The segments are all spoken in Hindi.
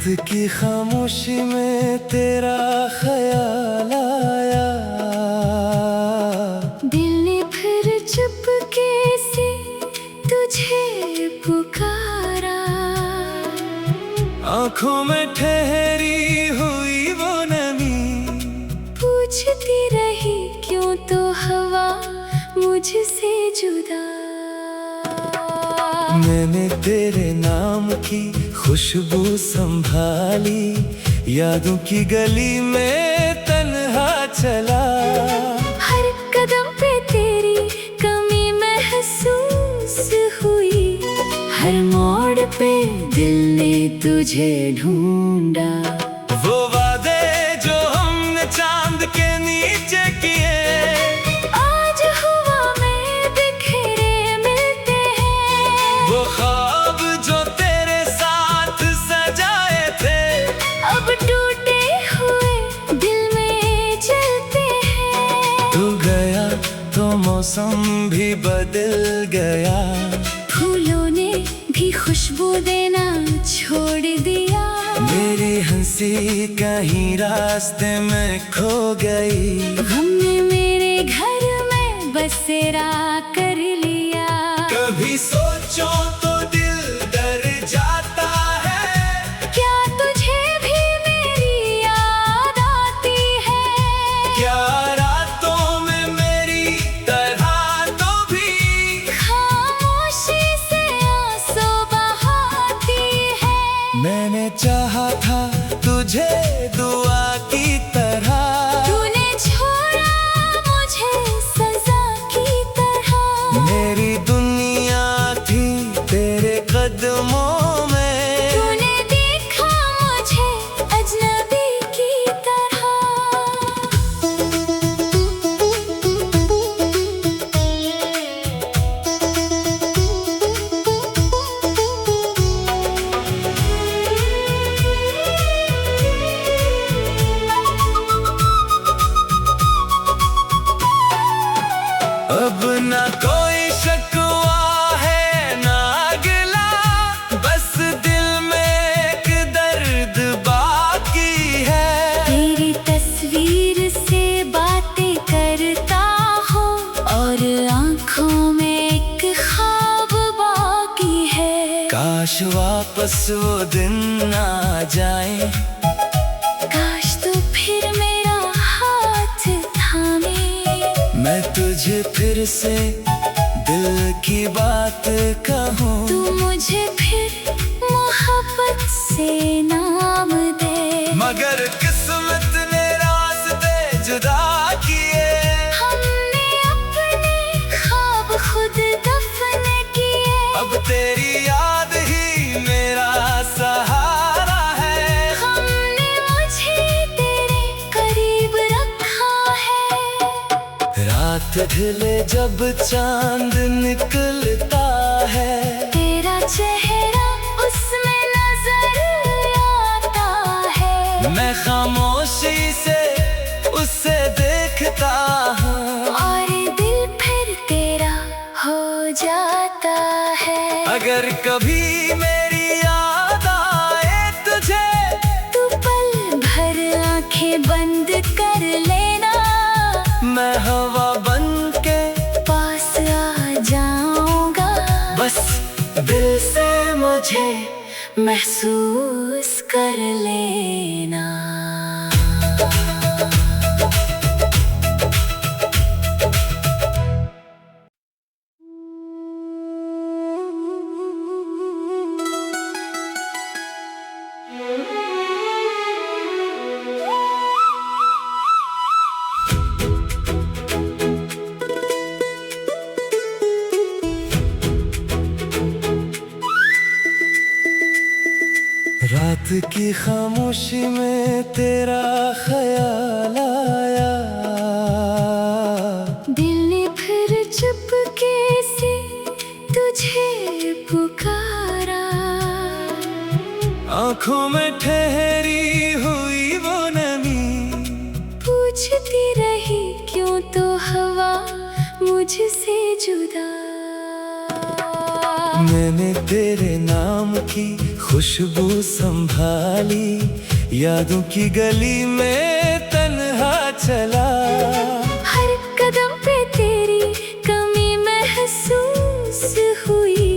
की खामोशी में तेरा ख्याल आया, दिल ने फिर चुपके से तुझे पुकारा। आंखों में ठहरी हुई वो नमी, पूछती रही क्यों तो हवा मुझसे जुदा। मैंने तेरे नाम की खुशबू संभाली, यादों की गली में तन्हा चला। हर कदम पे तेरी कमी महसूस हुई, हर मोड़ पे दिल ने तुझे ढूंढा। वो वादे जो हमने चांद के नीचे किए, आज हवा में बिखरे मिलते हैं। वो ख्वाब जो तेरे साथ सजाए थे, अब टूटे हुए दिल में चलते हैं। तू गया तो मौसम भी बदल गया, फूलों ने भी खुशबू देना छोड़ दिया। मेरी हंसी कहीं रास्ते में खो गई, गम ने मेरे घर में बसेरा कर लिया। कभी सोचो तो दिल डर जाता है, क्या तुझे भी मेरी याद आती है? क्या रातों में मेरी तरह तो भी खामोशी से आंसू बहाती है। मैंने चाहा था तुझे दुआ की तरह, तूने छोड़ा मुझे सजा की तरह। मेरी दुनिया थी तेरे कदमों में, तूने देखा मुझे अजनबी की तरह। अब ना कोई शकवा है ना गिला, बस दिल में एक दर्द बाकी है। तेरी तस्वीर से बातें करता हूँ और आँखों में एक ख्वाब बाकी है। काश वापस वो दिन आ जाए, काश तू फिर मेरा हाथ थामे। मैं तुझे फिर से दिल की बात कहूँ, तू मुझे फिर मोहब्बत से नाम दे। मगर किस्मत ने रास्ते जुदा किए। हमने अपने ख्वाब खुद दफन किए। अब तेरी याद ही मेरा सहारा है, हमने मुझे तेरे करीब रखा है। रात ढले जब चांद निकलता है, तेरा चेहरा उसमें नजर आता है। मैं खामोशी से उसे देखता हूँ, और दिल फिर तेरा हो जाता है। अगर कभी मेरी याद आए तुझे, तू पल भर आंखें बंद कर लेना। मैं हवा बन के पास आ जाऊंगा, बस दिल से मुझे महसूस कर लेना। रात की खामोशी में तेरा ख्याल आया, दिल ने फिर चुपके से तुझे पुकारा। आंखों में ठहरी हुई वो नमी, पूछती रही क्यों तो हवा मुझसे जुदा। मैंने तेरे नाम की खुशबू संभाली, यादों की गली में तन्हा चला। हर कदम पे तेरी कमी महसूस हुई,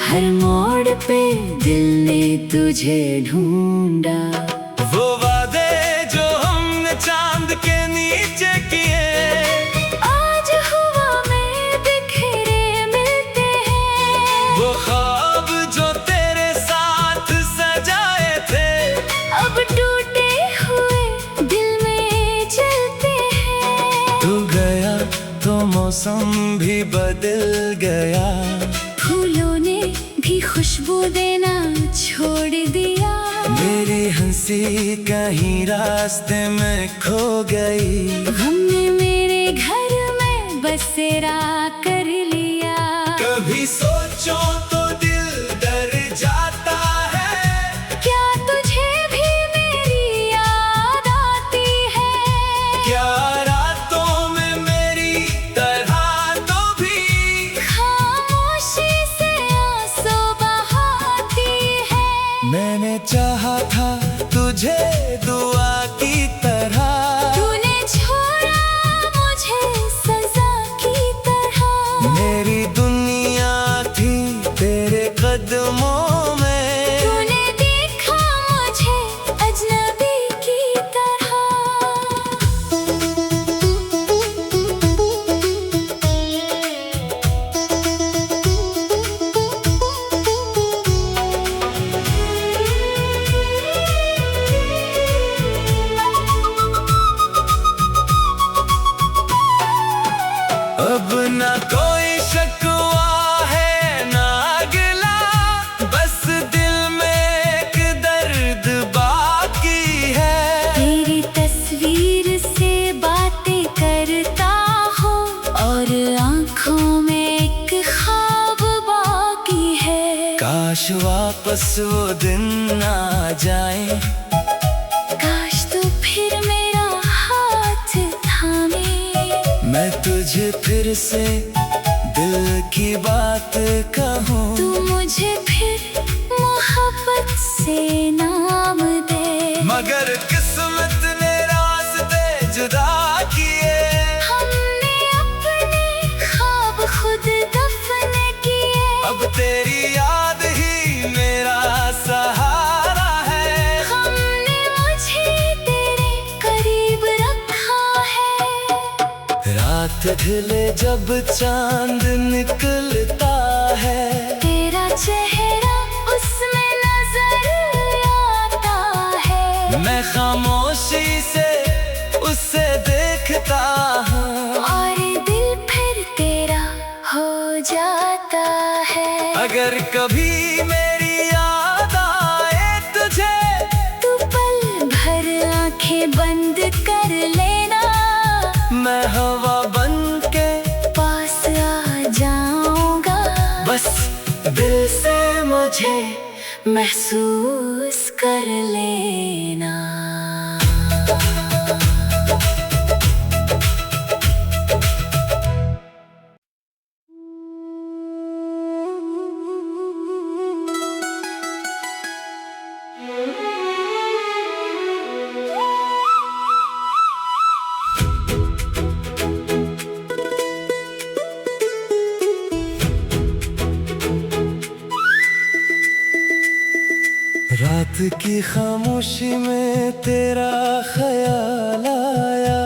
हर मोड़ पे दिल ने तुझे ढूंढा। वो वादे जो हमने चांद के नीचे किए, आज हवा में बिखरे मिलते हैं। वो ख्वाब जो तेरे साथ सजाए थे, अब टूटे हुए दिल में चलते हैं। तू गया तो मौसम भी बदल गया, फूलों ने भी खुशबू देना छोड़ दिया। मेरी हंसी कहीं रास्ते में खो गई, गम ने मेरे घर में बसेरा कर लिया। कभी सोचो तो दिल डर जाता है, क्या तुझे भी मेरी याद आती है? क्या रातों में मेरी तरह तो भी खामोशी से आंसू बहाती है। मैंने चाहा था तुझे दुआ की तरह, तूने छोड़ा मुझे सजा की तरह। मेरी दुनिया थी तेरे कदमों में, तूने देखा मुझे अजनबी की तरह। अब ना कोई शकवा है ना अगला, बस दिल में एक दर्द बाकी है। तेरी तस्वीर से बातें करता हूँ और आँखों में एक ख्वाब बाकी है। काश वापस वो दिन आ जाए, काश तू फिर मेरा हाथ थामे। मैं तुझे फिर से दिल की बात कहूँ, तू मुझे फिर मोहब्बत से नाम दे। मगर किस्मत ने रास्ते जुदा किए। हमने अपने ख्वाब खुद दफन किए। अब तेरी याद ही मेरा सहारा है, हमने मुझे तेरे करीब रखा है। रात ढले जब चांद निकलता है, तेरा चेहरा उसमें नजर आता है। मैं खामोशी से उसे देखता हूँ, और दिल फिर तेरा हो जाता है। अगर कभी मेरी याद आए तुझे, तू पल भर आंखें बंद कर लेना। मैं हवा बन के पास आ जाऊंगा, बस दिल से मुझे महसूस कर लेना। रात की खामोशी में तेरा ख्याल आया,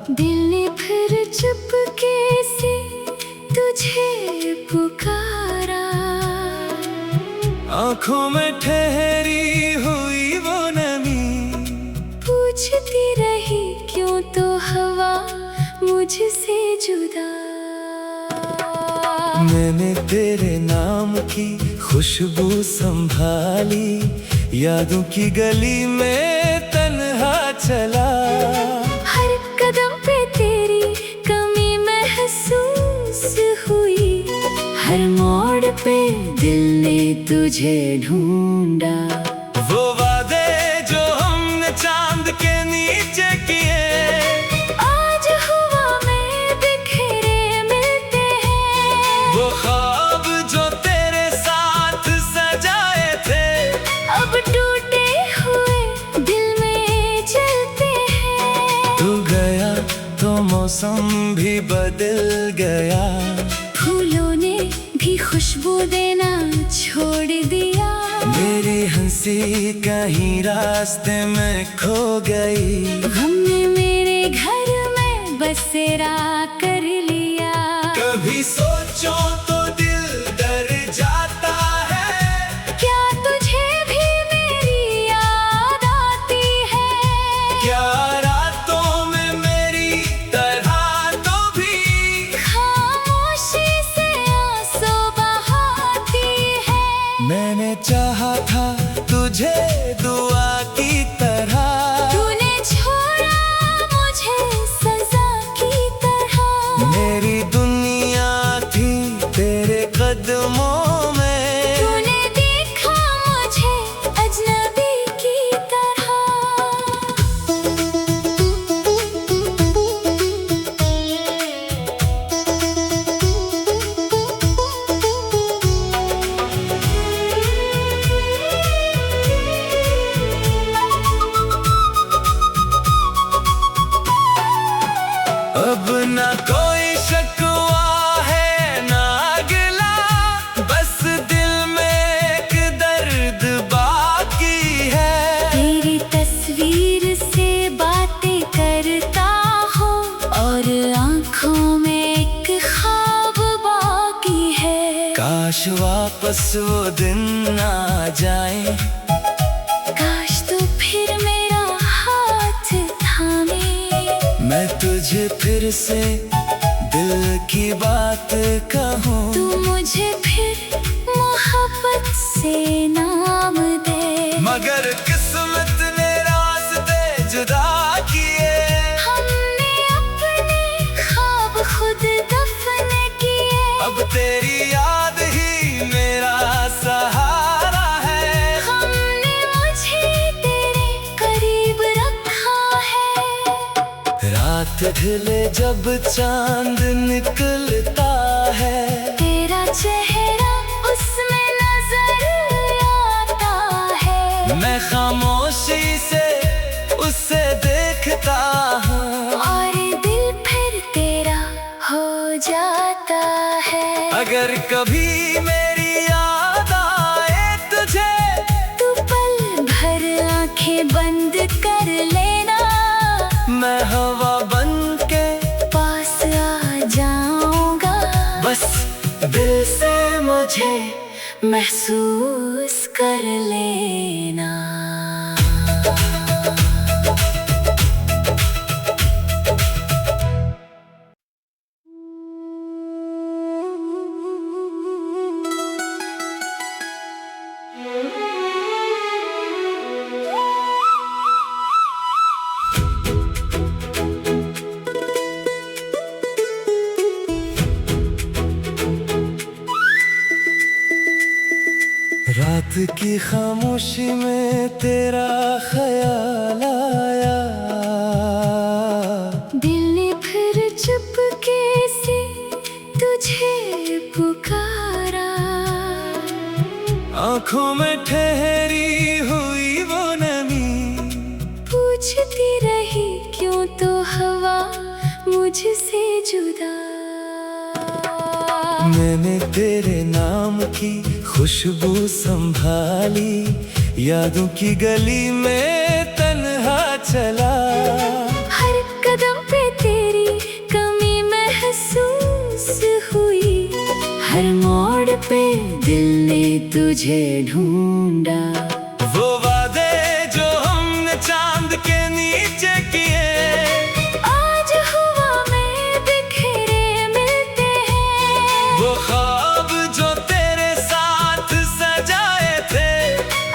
दिल ने फिर चुपके से तुझे पुकारा। आंखों में ठहरी हुई वो नमी, पूछती रही क्यों तो हवा मुझसे जुदा। मैंने तेरे नाम की खुशबू संभाली, यादों की गली में तन्हा चला। हर कदम पे तेरी कमी महसूस हुई, हर मोड़ पे दिल ने तुझे ढूंढा। वो वादे जो हमने चांद के नीचे किए, आज हवा में बिखरे मिलते हैं। वो ख्वाब मौसम भी बदल गया। फूलों ने भी खुशबू देना छोड़ दिया। मेरी हंसी कहीं रास्ते में खो गई। गम ने मेरे घर में बसेरा कर लिया। कभी सोचो तो दिल डर जाता है। क्या तुझे भी मेरी याद आती है? क्या रातों में मेरी तरह तो भी खामोशी से आंसू बहाती है। मैंने चाहा था तुझे दुआ की तरह। तूने छोड़ा मुझे सजा की तरह। मेरी दुनिया थी तेरे कदमों में। तूने देखा मुझे अजनबी की तरह। अब ना कोई शकवा है ना गिला, बस दिल में एक दर्द बाकी है। तेरी तस्वीर से बातें करता हूँ और आँखों में एक ख्वाब बाकी है। काश वापस वो दिन आ जाए। काश तू फिर मेरा हाथ थामे। मैं तुझे फिर से दिल की बात कहूँ। तू मुझे फिर मोहब्बत से नाम दे। मगर किस्मत ने रास्ते जुदा किए। हमने अपने ख्वाब खुद दफन किए। अब तेरी याद ही मेरा सहारा है। हमने मुझे तेरे करीब रखा है। रात ढले जब चांद निकलता है। तेरा चेहरा उसमें नजर आता है। मैं खामोशी से उसे देखता हूँ। और दिल फिर तेरा हो जाता है। अगर कभी मेरी याद आए तुझे, तू पल भर आंखें बंद कर लेना। मैं हवा बन के पास आ जाऊंगा। बस दिल से मुझे महसूस कर लेना। रात की खामोशी में तेरा ख्याल आया। दिल ने फिर चुपके से तुझे पुकारा। आंखों में ठहरी हुई वो नमी, पूछती रही क्यों तो हवा मुझसे जुदा। मैंने तेरे नाम की खुशबू संभाली। यादों की गली में तन्हा चला। हर कदम पे तेरी कमी महसूस हुई। हर मोड़ पे दिल ने तुझे ढूंढा। वो वादे जो हमने चांद के नीचे किए, आज हवा में बिखरे मिलते हैं। वो ख्वाब जो तेरे साथ सजाए थे,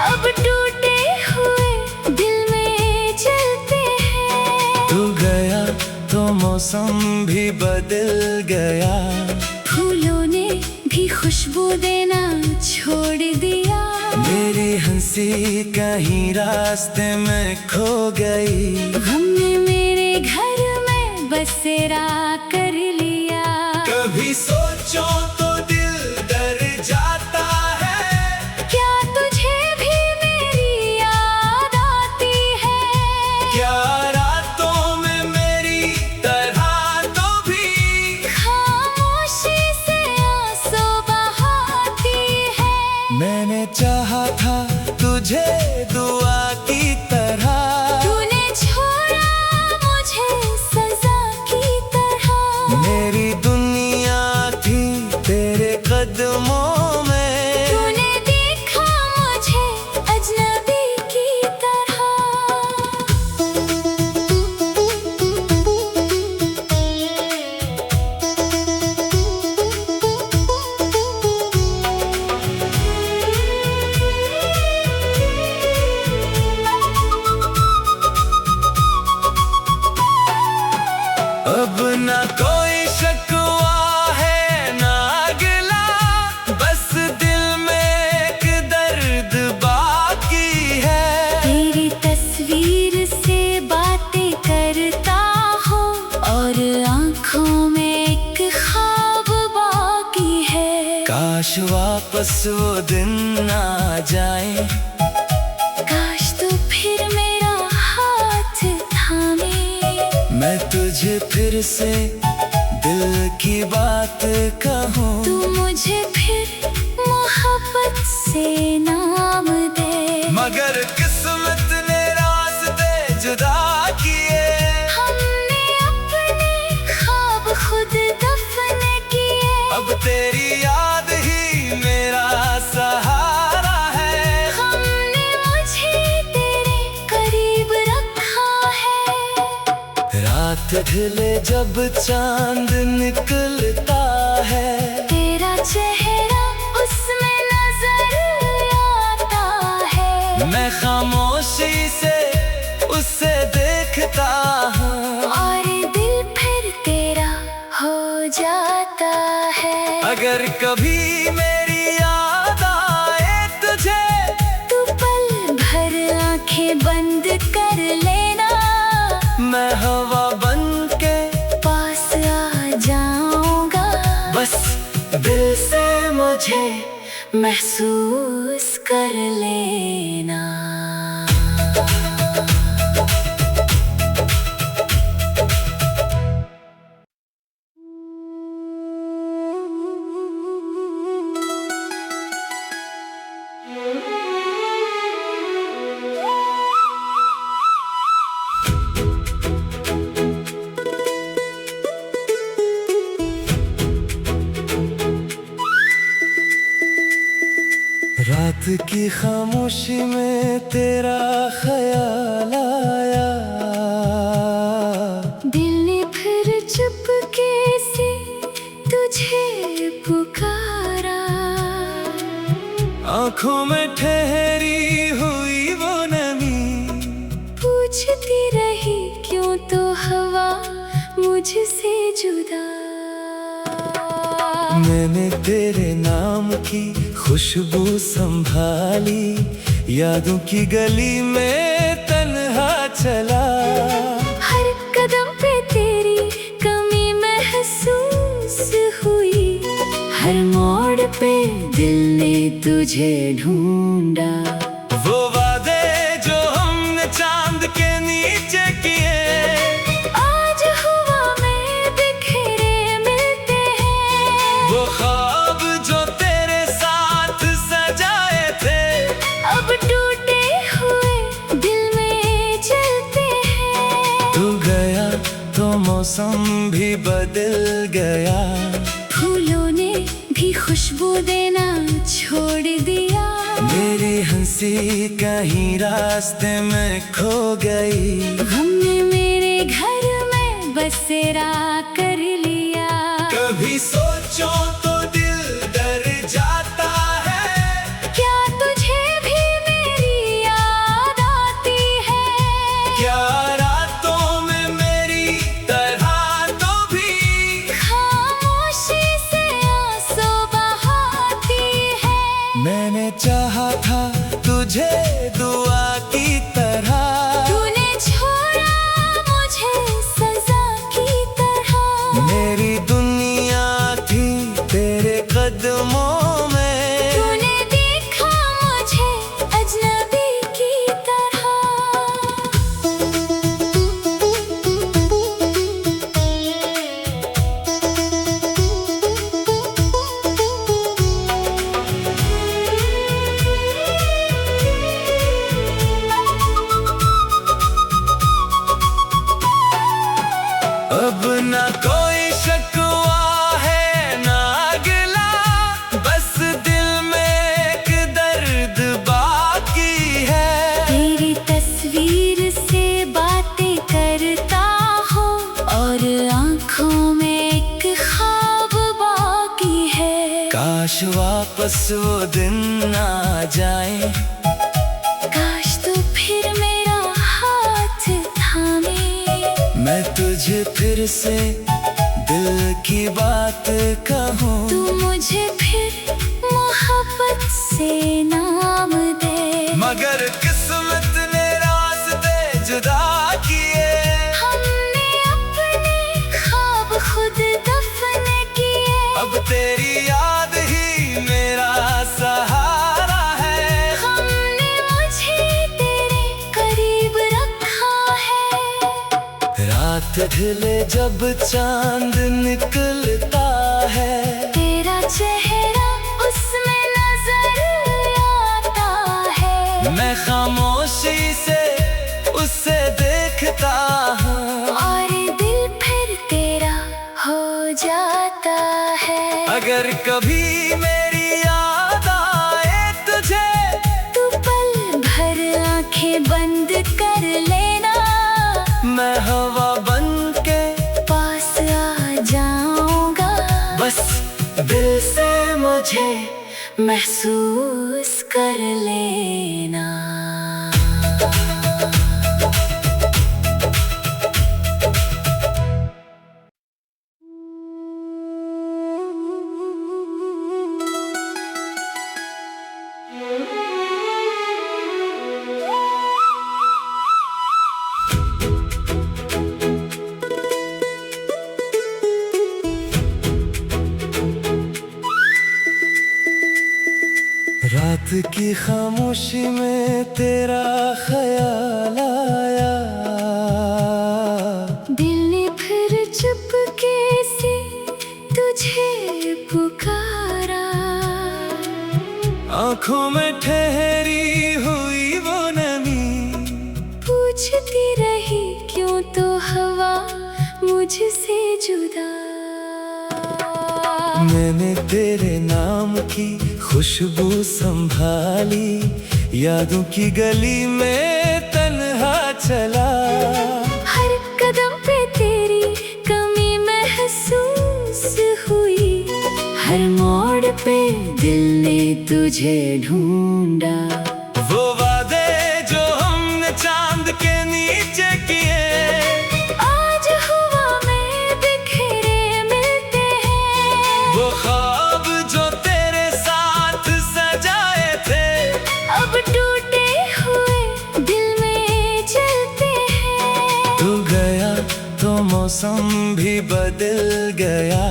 अब टूटे हुए दिल में चलते हैं। तू गया तो मौसम भी बदल गया। फूलों ने भी खुशबू देना छोड़ दिया। मेरी हंसी कहीं रास्ते में खो गई। गम ने मेरे घर में बसेरा कर लिया। कभी सोचो तो दिल डर जाता है। क्या तुझे भी मेरी याद आती है? क्या रातों में मेरी तरह तो काश वापस वो दिन आ जाए, काश तू फिर मेरा हाथ थामे, मैं तुझे फिर से दिल की बात कहूँ, तू मुझे फिर मोहब्बत से नाम दे। मगर किस्मत ने रास्ते जुदा किए, हमने अपने ख्वाब खुद दफन किए, अब तेरी याद ही मेरा सहारा है, हमने मुझे तेरे करीब रखा है। रात ढले जब चांद निकलता है, तेरा चेहरा उसमें नजर आता है, मैं खामोशी से उसे देखता हूँ, और दिल फिर तेरा हो जाता है। अगर कभी मेरी याद आए तुझे, तू पल भर आंखें बंद कर लेना, मैं हवा बन के पास आ जाऊंगा, बस दिल से मुझे महसूस कर लेना। रात की खामोशी में तेरा ख्याल आया, दिल ने फिर चुपके से तुझे पुकारा, आंखों में ठहरी हुई वो नमी, पूछती रही क्यों तो हवा मुझसे जुदा। मैंने तेरे नाम की खुशबू संभाली, यादों की गली में तन्हा चला, हर कदम पे तेरी कमी महसूस हुई, हर मोड़ पे दिल ने तुझे ढूंढा। वो वादे जो हमने चांद के नीचे किए, आज हुआ में बिखरे मिलते हैं, वो ख्वाब जो तेरे साथ सजाए थे, अब टूटे हुए दिल में चलते हैं। तू गया तो मौसम भी बदल गया, फूलों ने भी खुशबू देना छोड़ दिया, मेरी हंसी कहीं रास्ते में खो गई, गम ने मेरे घर में बसेरा कर लिया। कभी सोचो तो दिल डर जाता है, क्या तुझे भी मेरी याद आती है, क्या रातों में मेरी तरह तो भी खामोशी से आंसू बहाती है। मैंने चाहा था तुझे दुआ की तरह, तूने छोड़ा मुझे सजा की तरह, मेरी दुनिया थी तेरे कदमों में, तूने देखा मुझे अजनबी की तरह। अब ना कोई शकवा है ना गिला, बस दिल में एक दर्द बाकी है, तेरी तस्वीर से बातें करता हूँ, और आँखों में एक ख्वाब बाकी है। काश वापस वो दिन आ जाए, काश तू फिर मेरा हाथ थामे, मैं तुझे फिर से दिल की बात कहूँ, तू मुझे फिर मोहब्बत से नाम दे। मगर किस्मत ने रास्ते जुदा किए, हमने अपने ख्वाब खुद दफन किए, अब तेरी याद ही मेरा ढले जब चांद निकलता है, तेरा चेहरा उसमें नजर आता है। मैं खामोशी से उसे देखता हूँ और दिल फिर तेरा हो जाता है। अगर कभी मेरी याद आए तुझे, तू पल भर आंखें बंद कर लेना, मैं हवा बन के पास आ जाऊंगा। बस दिल से मुझे महसूस कर लेना। रात की खामोशी में तेरा ख्याल आया, दिल ने फिर चुपके से तुझे पुकारा। आंखों में ठहरी हुई वो नमी, पूछती रही क्यों तो हवा मुझसे जुदा। मैंने तेरे नाम की खुशबू संभाली, यादों की गली में तन्हा चला। हर कदम पे तेरी कमी महसूस हुई, हर मोड़ पे दिल ने तुझे ढूंढा। वो वादे जो हमने चांद के नीचे किए, आज हवा में बिखरे मिलते हैं। वो ख्वाब जो तेरे साथ सजाए थे, अब टूटे हुए दिल में चलते हैं। तू गया तो मौसम भी बदल गया,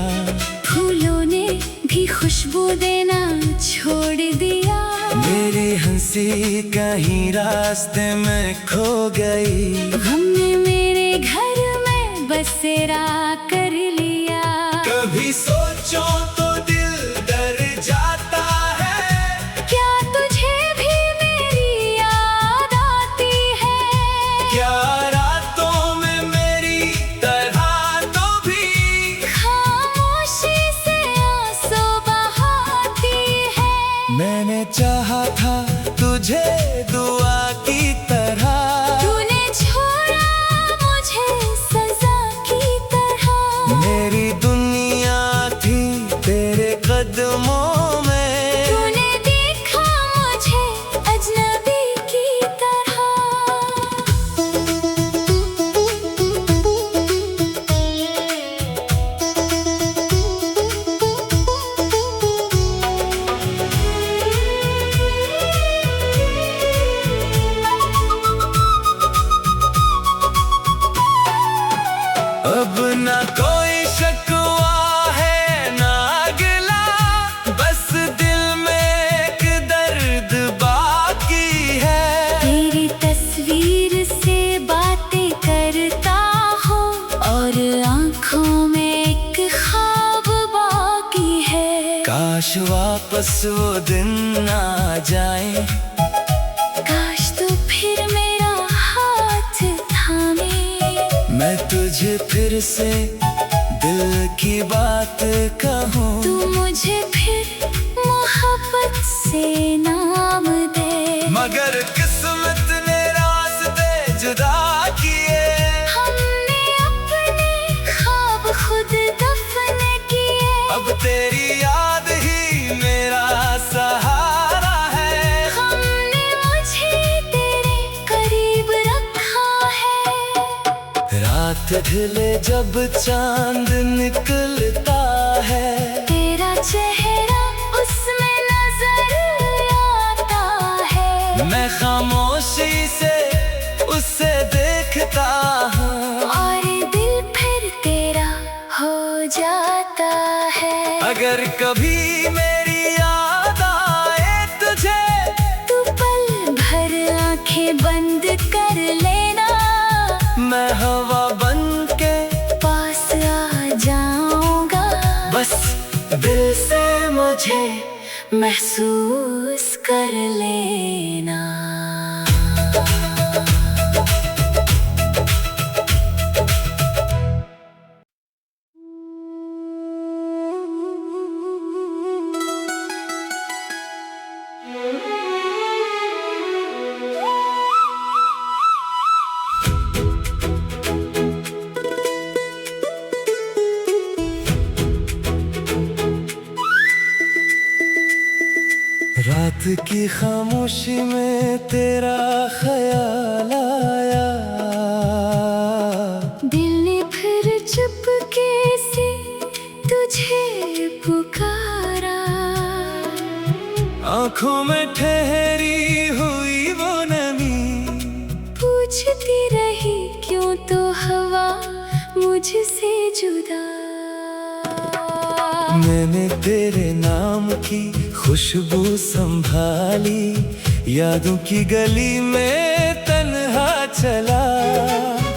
फूलों ने भी खुशबू देना छोड़ दिया। मेरी हंसी कहीं रास्ते में खो गई, गम ने मेरे घर में बसेरा कर लिया। कभी सोचो तो दिल डर जाता है, क्या तुझे भी मेरी याद आती है? क्या रातों में मेरी तरह तो भी खामोशी से आंसू बहाती है। मैंने चाहा था तुझे दुआ की तरह, तूने छोड़ा मुझे सजा की तरह। मेरी दुनिया थी तेरे कदमों में, तूने देखा मुझे अजनबी की तरह। अब ना कोई शकवा है ना अगला, बस दिल में एक दर्द बाकी है। तेरी तस्वीर से बातें करता हूँ और आँखों में एक ख्वाब बाकी है। काश वापस वो दिन आ जाए, काश तू फिर मेरा हाथ थामे। मैं तुझे फिर से दिल की बात कहूँ, तू मुझे फिर मोहब्बत से नाम दे। मगर किस्मत ने रास्ते जुदा किए, हमने अपने ख्वाब खुद दफन किए। अब तेरी याद ही मेरा सहारा है। हमने मुझे तेरे करीब रखा है। रात ढले जब चांद निकलता है, तेरा चेहरा उसमें नजर आता है। मैं खामोशी से उसे देखता हूँ और दिल फिर तेरा हो जाता है। अगर कभी मेरी याद आए तुझे, तू पल भर आंखें बंद कर लेना, मैं हवा बन के दिल से मुझे महसूस कर लेना। रात की खामोशी में तेरा ख्याल आया, दिल ने फिर चुपके से तुझे पुकारा। आंखों में ठहरी हुई वो नमी, पूछती रही क्यों तो हवा मुझसे जुदा। मैंने तेरे नाम की खुशबू संभाली, यादों की गली में तन्हा चला।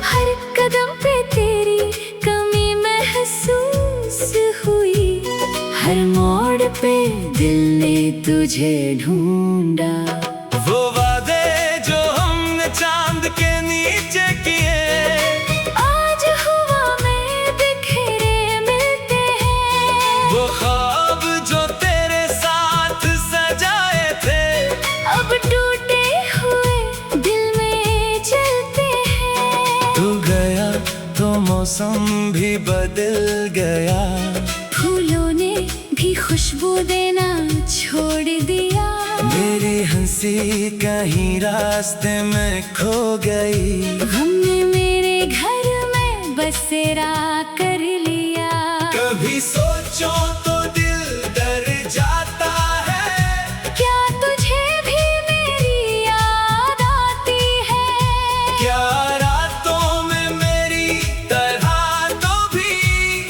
हर कदम पे तेरी कमी महसूस हुई, हर मोड़ पे दिल ने तुझे ढूंढा। वो वादे जो हमने चांद के नीचे किए, आज हवा में बिखरे मिलते हैं। वो ख्वाब जो तेरे साथ सजाए थे, अब टूटे हुए दिल में चलते हैं। तू गया तो मौसम भी बदल गया, फूलों ने भी खुशबू देना छोड़ दिया। मेरी हंसी कहीं रास्ते में खो गई, गम ने मेरे घर में बसेरा कर लिया। कभी सोचो तो दिल डर जाता है, क्या तुझे भी मेरी याद आती है? क्या रातों में मेरी तरह तो भी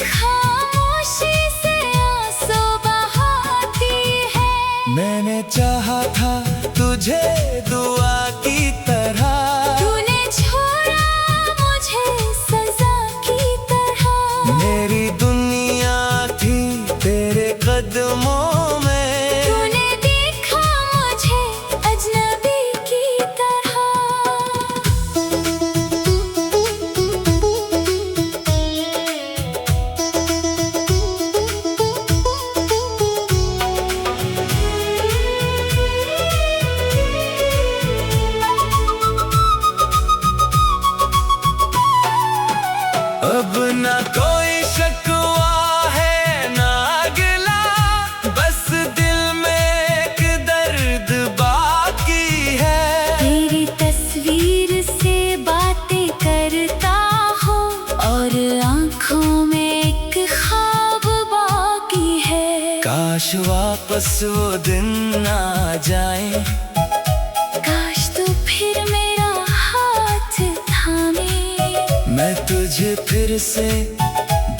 खामोशी से आंसू बहाती है। मैंने चाहा था तुझे दुआ की तरह, तूने छोड़ा मुझे सजा की तरह। मेरी दुनिया थी तेरे कदमों में, तूने देखा मुझे अजनबी की तरह। अब ना कोई शकवा है ना गिला, बस दिल में एक दर्द बाकी है। तेरी तस्वीर से बातें करता हूँ और आँखों में एक ख्वाब बाकी है। काश वापस वो दिन आ जाए, काश तू फिर मेरा हाथ थामे। मैं तुझे फिर से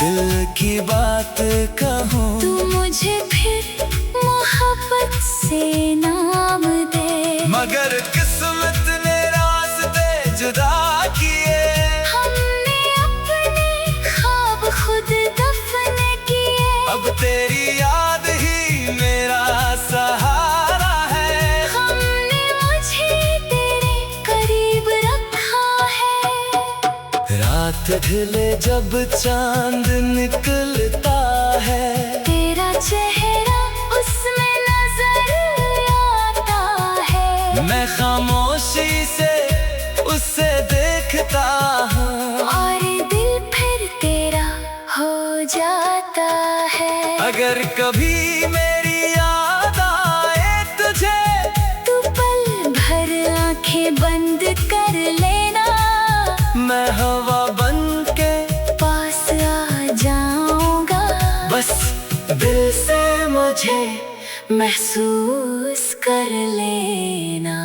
दिल की बात कहूँ, तू मुझे फिर मोहब्बत से नाम दे। मगर किस्मत ने रास्ते जुदा किए। हमने अपने ख्वाब खुद दफन किए। अब तेरी याद ही मेरा सहारा है, हमने मुझे तेरे करीब रखा है। रात ढले जब चांद निकलता है, तेरा चेहरा उसमें नजर आता है। मैं खामोशी से उसे देखता हूँ, और दिल फिर तेरा हो जाता है। अगर कभी मेरी याद आए तुझे, तू पल भर आंखें बंद कर लेना। मैं हवा बन के पास आ जाऊंगा। बस दिल से मुझे महसूस कर लेना।